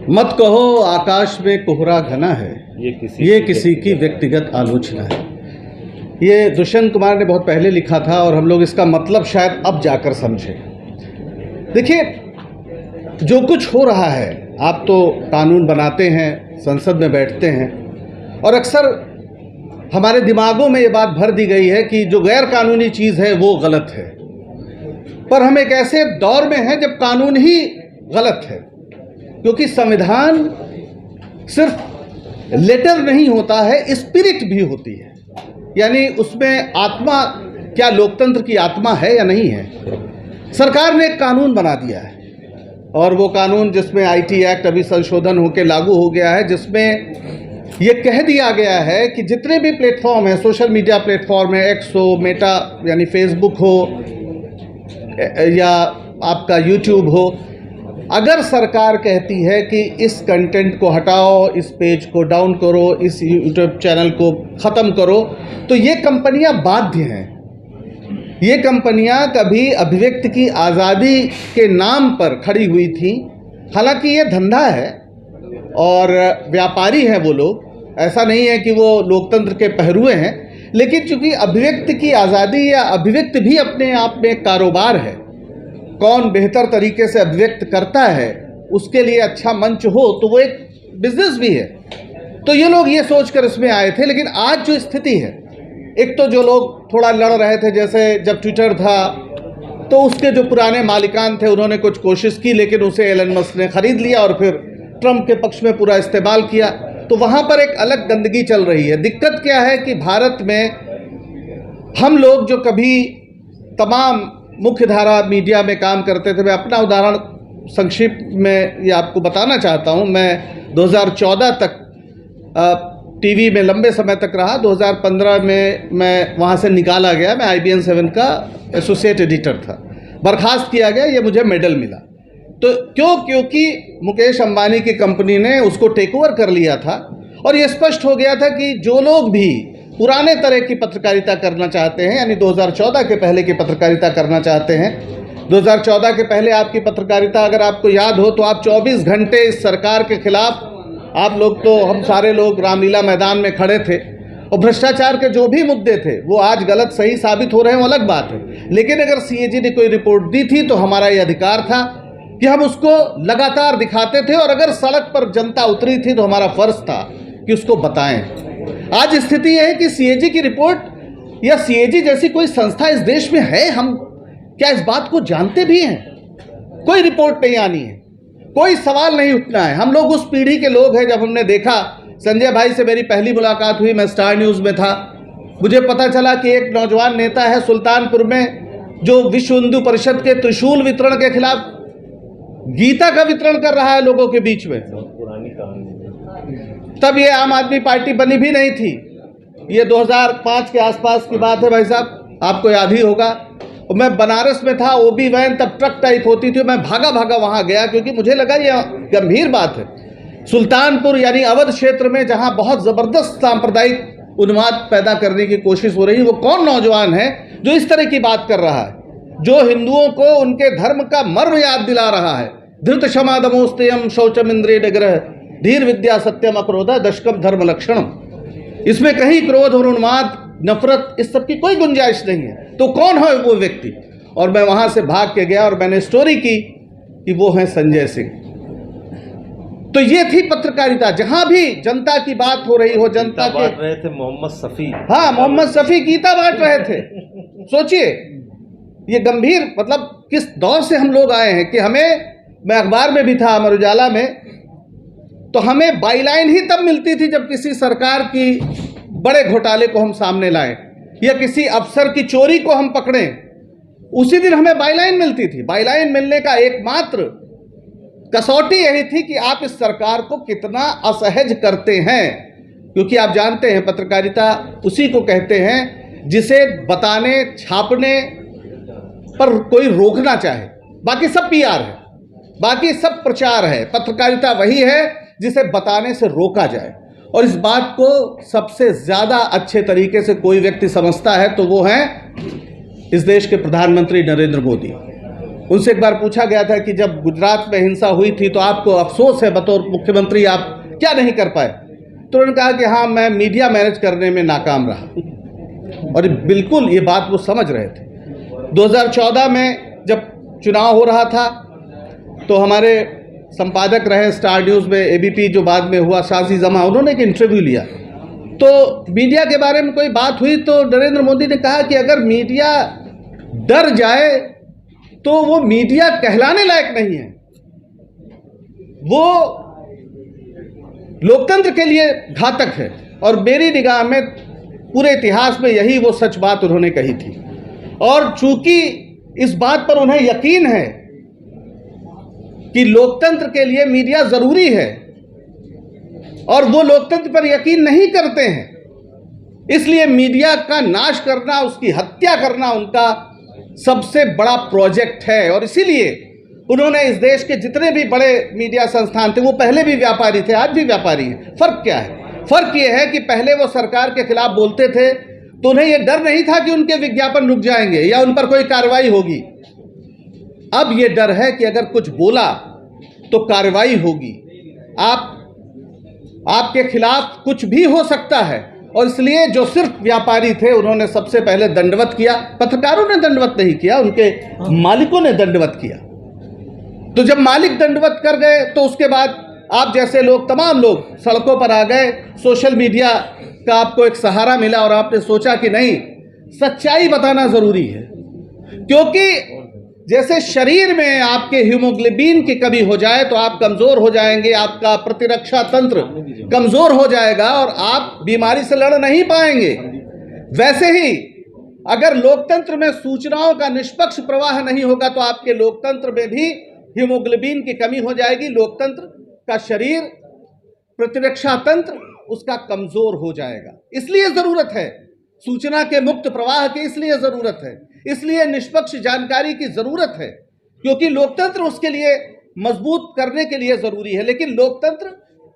मत कहो आकाश में कोहरा घना है, ये किसी की व्यक्तिगत आलोचना है। ये दुष्यंत कुमार ने बहुत पहले लिखा था और हम लोग इसका मतलब शायद अब जाकर समझे। देखिए, जो कुछ हो रहा है, आप तो कानून बनाते हैं, संसद में बैठते हैं और अक्सर हमारे दिमागों में ये बात भर दी गई है कि जो गैर कानूनी चीज़ है वो गलत है। पर हम एक ऐसे दौर में हैं जब कानून ही गलत है, क्योंकि संविधान सिर्फ लेटर नहीं होता है, स्पिरिट भी होती है। यानी उसमें आत्मा, क्या लोकतंत्र की आत्मा है या नहीं है। सरकार ने एक कानून बना दिया है और वो कानून जिसमें आईटी एक्ट अभी संशोधन होकर लागू हो गया है, जिसमें ये कह दिया गया है कि जितने भी प्लेटफॉर्म हैं, सोशल मीडिया प्लेटफॉर्म है, एक्स हो, मेटा यानी फेसबुक हो या आपका यूट्यूब हो, अगर सरकार कहती है कि इस कंटेंट को हटाओ, इस पेज को डाउन करो, इस यूट्यूब चैनल को ख़त्म करो, तो ये कंपनियां बाध्य हैं। ये कंपनियां कभी अभिव्यक्ति की आज़ादी के नाम पर खड़ी हुई थी। हालांकि ये धंधा है और व्यापारी हैं वो लोग, ऐसा नहीं है कि वो लोकतंत्र के पहरुए हैं, लेकिन चूंकि अभिव्यक्ति की आज़ादी या अभिव्यक्ति भी अपने आप में एक कारोबार है, कौन बेहतर तरीके से अभिव्यक्त करता है उसके लिए अच्छा मंच हो तो वो एक बिजनेस भी है। तो ये लोग ये सोचकर इसमें आए थे। लेकिन आज जो स्थिति है, एक तो जो लोग थोड़ा लड़ रहे थे, जैसे जब ट्विटर था तो उसके जो पुराने मालिकान थे उन्होंने कुछ कोशिश की, लेकिन उसे एलन मस्क ने खरीद लिया और फिर ट्रंप के पक्ष में पूरा इस्तेमाल किया। तो वहाँ पर एक अलग गंदगी चल रही है। दिक्कत क्या है कि भारत में हम लोग जो कभी तमाम मुख्य धारा मीडिया में काम करते थे, मैं अपना उदाहरण संक्षिप्त में ये आपको बताना चाहता हूँ। मैं 2014 तक टीवी में लंबे समय तक रहा। 2015 में मैं वहाँ से निकाला गया। मैं IBN 7 का एसोसिएट एडिटर था, बर्खास्त किया गया, ये मुझे मेडल मिला। तो क्योंकि मुकेश अंबानी की कंपनी ने उसको टेक ओवर कर लिया था और ये स्पष्ट हो गया था कि जो लोग भी पुराने तरह की पत्रकारिता करना चाहते हैं, यानी 2014 के पहले की पत्रकारिता करना चाहते हैं, 2014 के पहले आपकी पत्रकारिता अगर आपको याद हो तो आप 24 घंटे इस सरकार के खिलाफ, आप लोग तो, हम सारे लोग रामलीला मैदान में खड़े थे और भ्रष्टाचार के जो भी मुद्दे थे वो आज गलत सही साबित हो रहे हैं, वो अलग बात है। लेकिन अगर CAG ने कोई रिपोर्ट दी थी तो हमारा ये अधिकार था कि हम उसको लगातार दिखाते थे और अगर सड़क पर जनता उतरी थी तो हमारा फर्ज था कि उसको बताएं। आज स्थिति यह है कि CAG की रिपोर्ट या CAG जैसी कोई संस्था इस देश में है, हम क्या इस बात को जानते भी हैं? कोई रिपोर्ट नहीं आनी है, कोई सवाल नहीं उठना है। हम लोग उस पीढ़ी के लोग हैं जब हमने देखा, संजय भाई से मेरी पहली मुलाकात हुई, मैं स्टार न्यूज़ में था, मुझे पता चला कि एक नौजवान नेता है सुल्तानपुर में जो विश्व हिंदू परिषद के त्रिशूल वितरण के खिलाफ गीता का वितरण कर रहा है लोगों के बीच में। तब ये आम आदमी पार्टी बनी भी नहीं थी, ये 2005 के आसपास की बात है भाई साहब, आपको याद ही होगा। और मैं बनारस में था, OB वैन तब ट्रक टाइप होती थी, मैं भागा भागा वहाँ गया क्योंकि मुझे लगा ये गंभीर बात है। सुल्तानपुर यानी अवध क्षेत्र में जहाँ बहुत ज़बरदस्त सांप्रदायिक उन्माद पैदा करने की कोशिश हो रही है, वो कौन नौजवान है जो इस तरह की बात कर रहा है, जो हिंदुओं को उनके धर्म का मर्म याद दिला रहा है। धृत क्षमा दमोस्तेयम शौचम इंद्रिय निग्रह धीर विद्या सत्यम अक्रोधा दशकम धर्म लक्षणम। इसमें कहीं क्रोध और उन्माद, नफरत, इस सब की कोई गुंजाइश नहीं है। तो कौन है वो व्यक्ति? और मैं वहां से भाग के गया और मैंने स्टोरी की कि वो है संजय सिंह। तो ये थी पत्रकारिता, जहां भी जनता की बात हो रही हो, जनता के बांट रहे थे मोहम्मद सफ़ी। हाँ, मोहम्मद सफ़ी गीता बांट रहे थे। सोचिए ये गंभीर, मतलब किस दौर से हम लोग आए हैं कि हमें, मैं अखबार में भी था, अमर उजाला में, तो हमें बाईलाइन ही तब मिलती थी जब किसी सरकार की बड़े घोटाले को हम सामने लाएं या किसी अफसर की चोरी को हम पकड़ें, उसी दिन हमें बाईलाइन मिलती थी। बाईलाइन मिलने का एकमात्र कसौटी यही थी कि आप इस सरकार को कितना असहज करते हैं, क्योंकि आप जानते हैं पत्रकारिता उसी को कहते हैं जिसे बताने, छापने पर कोई रोकना चाहे। बाकी सब PR है, बाकी सब प्रचार है। पत्रकारिता वही है जिसे बताने से रोका जाए, और इस बात को सबसे ज़्यादा अच्छे तरीके से कोई व्यक्ति समझता है तो वो है इस देश के प्रधानमंत्री नरेंद्र मोदी। उनसे एक बार पूछा गया था कि जब गुजरात में हिंसा हुई थी तो आपको अफसोस है बतौर मुख्यमंत्री, आप क्या नहीं कर पाए? तो उन्होंने कहा कि हाँ, मैं मीडिया मैनेज करने में नाकाम रहा। और बिल्कुल ये बात वो समझ रहे थे। 2014 में जब चुनाव हो रहा था तो हमारे संपादक रहे स्टार न्यूज़ में, एबीपी जो बाद में हुआ, शाजी जमा, उन्होंने एक इंटरव्यू लिया। तो मीडिया के बारे में कोई बात हुई तो नरेंद्र मोदी ने कहा कि अगर मीडिया डर जाए तो वो मीडिया कहलाने लायक नहीं है, वो लोकतंत्र के लिए घातक है। और मेरी निगाह में पूरे इतिहास में यही वो सच बात उन्होंने कही थी। और चूंकि इस बात पर उन्हें यकीन है कि लोकतंत्र के लिए मीडिया जरूरी है और वो लोकतंत्र पर यकीन नहीं करते हैं, इसलिए मीडिया का नाश करना, उसकी हत्या करना उनका सबसे बड़ा प्रोजेक्ट है। और इसीलिए उन्होंने इस देश के जितने भी बड़े मीडिया संस्थान थे, वो पहले भी व्यापारी थे, आज भी व्यापारी हैं। फर्क क्या है? फर्क ये है कि पहले वो सरकार के खिलाफ बोलते थे तो उन्हें ये डर नहीं था कि उनके विज्ञापन रुक जाएंगे या उन पर कोई कार्रवाई होगी। अब ये डर है कि अगर कुछ बोला तो कार्रवाई होगी, आपके खिलाफ कुछ भी हो सकता है। और इसलिए जो सिर्फ व्यापारी थे उन्होंने सबसे पहले दंडवत किया। पत्रकारों ने दंडवत नहीं किया, उनके मालिकों ने दंडवत किया। तो जब मालिक दंडवत कर गए तो उसके बाद आप जैसे लोग, तमाम लोग सड़कों पर आ गए। सोशल मीडिया का आपको एक सहारा मिला और आपने सोचा कि नहीं, सच्चाई बताना जरूरी है। क्योंकि जैसे शरीर में आपके हीमोग्लोबिन की कमी हो जाए तो आप कमजोर हो जाएंगे, आपका प्रतिरक्षा तंत्र कमजोर हो जाएगा और आप बीमारी से लड़ नहीं पाएंगे। वैसे ही अगर लोकतंत्र में सूचनाओं का निष्पक्ष प्रवाह नहीं होगा तो आपके लोकतंत्र में भी हीमोग्लोबिन की कमी हो जाएगी। लोकतंत्र का शरीर, प्रतिरक्षा तंत्र उसका कमजोर हो जाएगा। इसलिए जरूरत है सूचना के मुक्त प्रवाह की, इसलिए जरूरत है, इसलिए निष्पक्ष जानकारी की जरूरत है, क्योंकि लोकतंत्र उसके लिए मजबूत करने के लिए जरूरी है। लेकिन लोकतंत्र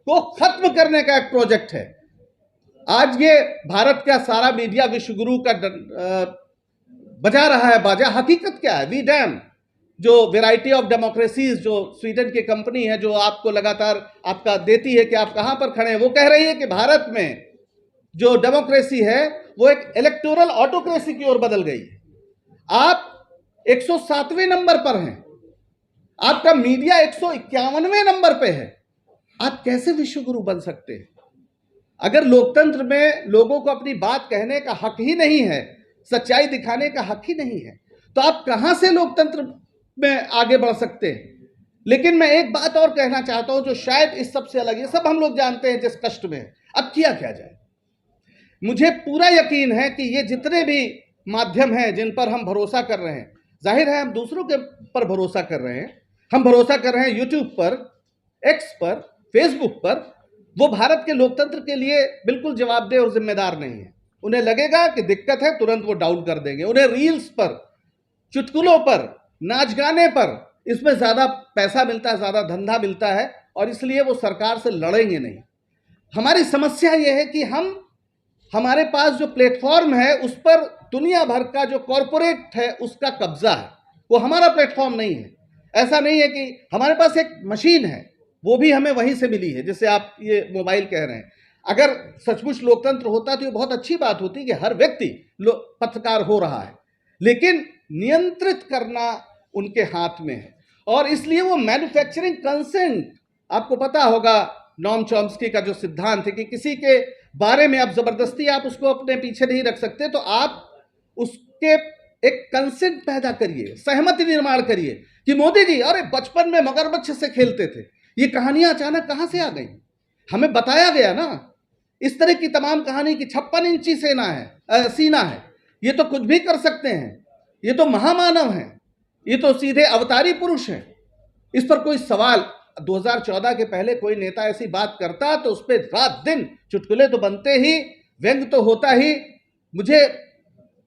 को खत्म करने का एक प्रोजेक्ट है। आज ये भारत का सारा मीडिया विश्वगुरु का बजा रहा है बाजा। हकीकत क्या है? वी डैम, जो वैरायटी ऑफ डेमोक्रेसीज, जो स्वीडन की कंपनी है, जो आपको लगातार आपका देती है कि आप कहां पर खड़े हैं, वो कह रही है कि भारत में जो डेमोक्रेसी है वो एक इलेक्टोरल ऑटोक्रेसी की ओर बदल गई है। आप 107वें नंबर पर हैं, आपका मीडिया 151वें नंबर पे है। आप कैसे विश्वगुरु बन सकते हैं? अगर लोकतंत्र में लोगों को अपनी बात कहने का हक ही नहीं है, सच्चाई दिखाने का हक ही नहीं है, तो आप कहां से लोकतंत्र में आगे बढ़ सकते हैं? लेकिन मैं एक बात और कहना चाहता हूं जो शायद इस सबसे अलग है। सब हम लोग जानते हैं जिस कष्ट में है, अब किया क्या जाए। मुझे पूरा यकीन है कि ये जितने भी माध्यम हैं जिन पर हम भरोसा कर रहे हैं, जाहिर है हम दूसरों के पर भरोसा कर रहे हैं, हम भरोसा कर रहे हैं यूट्यूब पर, एक्स पर, फेसबुक पर, वो भारत के लोकतंत्र के लिए बिल्कुल जवाबदेह और जिम्मेदार नहीं है। उन्हें लगेगा कि दिक्कत है, तुरंत वो डाउन कर देंगे। उन्हें रील्स पर, चुटकुलों पर, नाच गाने पर, इसमें ज़्यादा पैसा मिलता है, ज़्यादा धंधा मिलता है और इसलिए वो सरकार से लड़ेंगे नहीं। हमारी समस्या ये है कि हमारे पास जो प्लेटफॉर्म है उस पर दुनिया भर का जो कॉरपोरेट है उसका कब्जा है, वो हमारा प्लेटफॉर्म नहीं है। ऐसा नहीं है कि हमारे पास एक मशीन है, वो भी हमें वहीं से मिली है, जिससे आप ये मोबाइल कह रहे हैं। अगर सचमुच लोकतंत्र होता तो ये बहुत अच्छी बात होती कि हर व्यक्ति पत्रकार हो रहा है, लेकिन नियंत्रित करना उनके हाथ में है। और इसलिए वो मैन्युफैक्चरिंग कंसेंट, आपको पता होगा नॉम चॉम्स्की का जो सिद्धांत है कि किसी के बारे में आप जबरदस्ती आप उसको अपने पीछे नहीं रख सकते, तो आप उसके एक कंसेंट पैदा करिए, सहमति निर्माण करिए कि मोदी जी अरे बचपन में मगरमच्छ से खेलते थे। ये कहानियां अचानक कहां से आ गई? हमें बताया गया ना। इस तरह की तमाम कहानी की 56 इंची सीना है, ये तो कुछ भी कर सकते हैं, ये तो महामानव हैं, ये तो सीधे अवतारी पुरुष हैं। इस पर कोई सवाल 2014 के पहले कोई नेता ऐसी बात करता तो उस पर रात दिन चुटकुले तो बनते ही, व्यंग तो होता ही। मुझे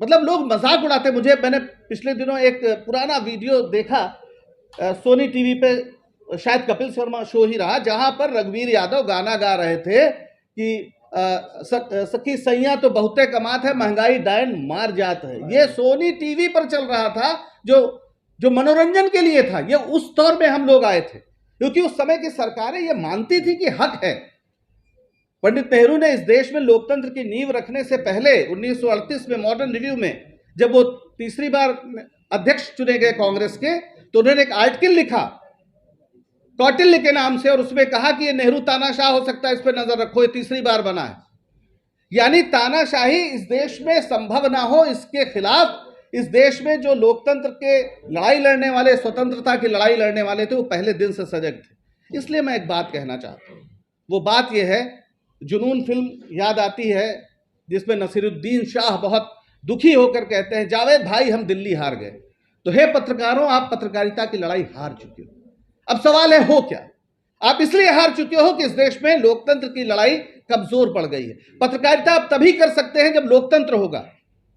मतलब लोग मजाक उड़ाते। मैंने पिछले दिनों एक पुराना वीडियो देखा, सोनी टीवी पे, शायद कपिल शर्मा शो ही रहा, जहां पर रघुवीर यादव गाना गा रहे थे कि सखी सैया तो बहुते कमात है, महंगाई डायन मार जात है। ये सोनी टीवी पर चल रहा था, जो जो मनोरंजन के लिए था, ये उस दौर में हम लोग आए थे, क्योंकि उस समय की सरकारें ये मानती थी कि हक है। पंडित नेहरू ने इस देश में लोकतंत्र की नींव रखने से पहले 1938 में मॉडर्न रिव्यू में जब वो तीसरी बार अध्यक्ष चुने गए कांग्रेस के, तो उन्होंने एक आर्टिकल लिखा कौटिल्य के नाम से, और उसमें कहा कि ये नेहरू तानाशाह हो सकता है, इस पर नजर रखो, ये तीसरी बार बना है। यानी तानाशाही इस देश में संभव ना हो, इसके खिलाफ इस देश में जो लोकतंत्र के लड़ाई लड़ने वाले, स्वतंत्रता की लड़ाई लड़ने वाले थे, वो पहले दिन से सजग थे। इसलिए मैं एक बात कहना चाहता हूं, वो बात यह है, जुनून फिल्म याद आती है जिसमें नसीरुद्दीन शाह बहुत दुखी होकर कहते हैं, जावेद भाई हम दिल्ली हार गए। तो हे पत्रकारों, आप पत्रकारिता की लड़ाई हार चुके हो। अब सवाल है हो क्या? आप इसलिए हार चुके हो कि इस देश में लोकतंत्र की लड़ाई कमजोर पड़ गई है। पत्रकारिता आप तभी कर सकते हैं जब लोकतंत्र होगा,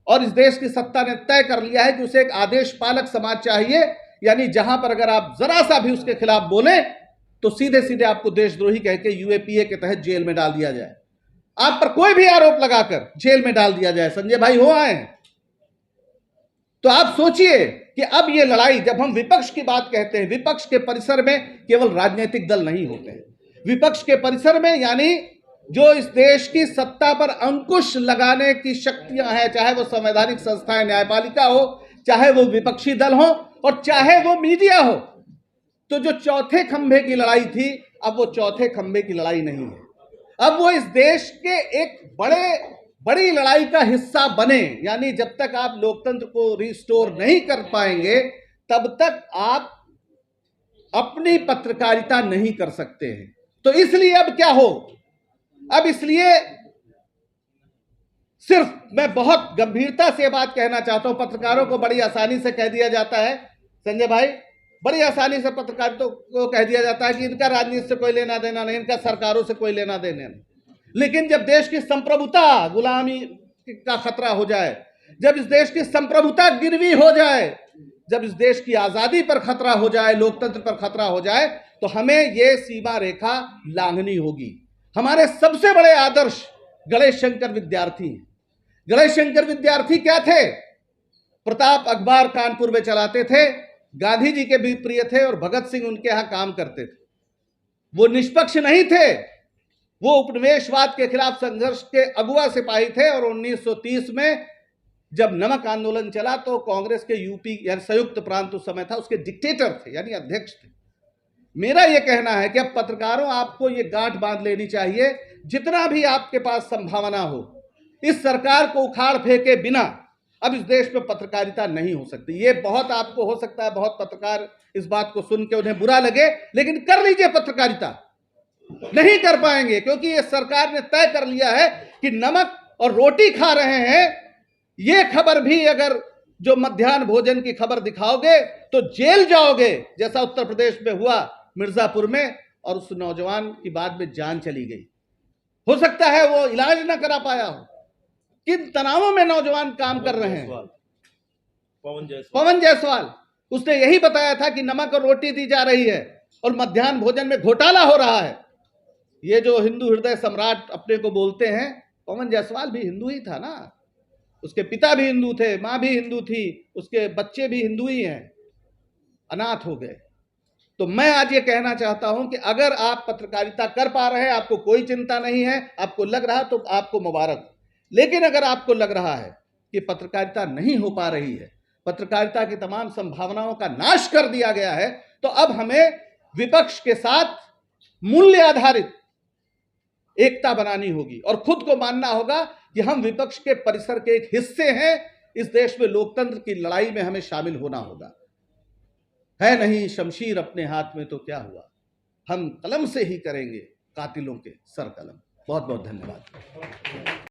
और इस देश की सत्ता ने तय कर लिया है कि उसे एक आदेश पालक समाज चाहिए, यानी जहां पर अगर आप जरा सा भी उसके खिलाफ बोले तो सीधे सीधे आपको देशद्रोही कह के यूएपीए के तहत जेल में डाल दिया जाए, आप पर कोई भी आरोप लगाकर जेल में डाल दिया जाए। संजय भाई हो आए हैं। तो आप सोचिए कि अब ये लड़ाई, जब हम विपक्ष की बात कहते हैं, विपक्ष के परिसर में केवल राजनीतिक दल नहीं होते हैं। विपक्ष के परिसर में यानी जो इस देश की सत्ता पर अंकुश लगाने की शक्तियां हैं, चाहे वो संवैधानिक संस्थाएं, न्यायपालिका हो, चाहे वो विपक्षी दल हो, और चाहे वो मीडिया हो। तो जो चौथे खंभे की लड़ाई थी, अब वो चौथे खंभे की लड़ाई नहीं है। अब वो इस देश के एक बड़ी लड़ाई का हिस्सा बने। यानी जब तक आप लोकतंत्र को रिस्टोर नहीं कर पाएंगे, तब तक आप अपनी पत्रकारिता नहीं कर सकते हैं। तो इसलिए अब क्या हो, अब इसलिए सिर्फ मैं बहुत गंभीरता से बात कहना चाहता हूं। पत्रकारों को बड़ी आसानी से कह दिया जाता है, संजय भाई, बड़ी आसानी से पत्रकारिता को कह दिया जाता है कि इनका राजनीति से कोई लेना देना नहीं, इनका सरकारों से कोई लेना देना नहीं। लेकिन जब देश की संप्रभुता गुलामी का खतरा हो जाए, जब इस देश की संप्रभुता गिरवी हो जाए, जब इस देश की आजादी पर खतरा हो जाए, लोकतंत्र पर खतरा हो जाए, तो हमें यह सीमा रेखा लांघनी होगी। हमारे सबसे बड़े आदर्श गणेश शंकर विद्यार्थी हैं। गणेश शंकर विद्यार्थी क्या थे? प्रताप अखबार कानपुर में चलाते थे, गांधी जी के भी प्रिय थे, और भगत सिंह उनके यहां काम करते थे। वो निष्पक्ष नहीं थे, वो उपनिवेशवाद के खिलाफ संघर्ष के अगुआ सिपाही थे। और 1930 में जब नमक आंदोलन चला, तो कांग्रेस के यूपी यानी संयुक्त प्रांत उस समय था, उसके डिक्टेटर थे, यानी अध्यक्ष थे। मेरा यह कहना है कि अब पत्रकारों, आपको यह गांठ बांध लेनी चाहिए, जितना भी आपके पास संभावना हो, इस सरकार को उखाड़ फेंके बिना अब इस देश में पत्रकारिता नहीं हो सकती। ये बहुत आपको हो सकता है, बहुत पत्रकार इस बात को सुन के उन्हें बुरा लगे, लेकिन कर लीजिए पत्रकारिता। नहीं कर पाएंगे, क्योंकि ये सरकार ने तय कर लिया है कि नमक और रोटी खा रहे हैं, ये खबर भी अगर जो मध्याह्न भोजन की खबर दिखाओगे तो जेल जाओगे, जैसा उत्तर प्रदेश में हुआ मिर्जापुर में, और उस नौजवान की बाद में जान चली गई। हो सकता है वो इलाज ना करा पाया हो। किन तनावों में नौजवान काम कर रहे हैं। पवन जायसवाल, उसने यही बताया था कि नमक और रोटी दी जा रही है और मध्याह्न भोजन में घोटाला हो रहा है। ये जो हिंदू हृदय सम्राट अपने को बोलते हैं, पवन जायसवाल भी हिंदू ही था ना, उसके पिता भी हिंदू थे, मां भी हिंदू थी, उसके बच्चे भी हिंदू ही हैं, अनाथ हो गए। तो मैं आज ये कहना चाहता हूं कि अगर आप पत्रकारिता कर पा रहे हैं, आपको कोई चिंता नहीं है, आपको लग रहा तो आपको मुबारक। लेकिन अगर आपको लग रहा है कि पत्रकारिता नहीं हो पा रही है, पत्रकारिता की तमाम संभावनाओं का नाश कर दिया गया है, तो अब हमें विपक्ष के साथ मूल्य आधारित एकता बनानी होगी और खुद को मानना होगा कि हम विपक्ष के परिसर के एक हिस्से हैं। इस देश में लोकतंत्र की लड़ाई में हमें शामिल होना होगा। है नहीं शमशीर अपने हाथ में तो क्या हुआ, हम कलम से ही करेंगे कातिलों के सर कलम। बहुत बहुत धन्यवाद।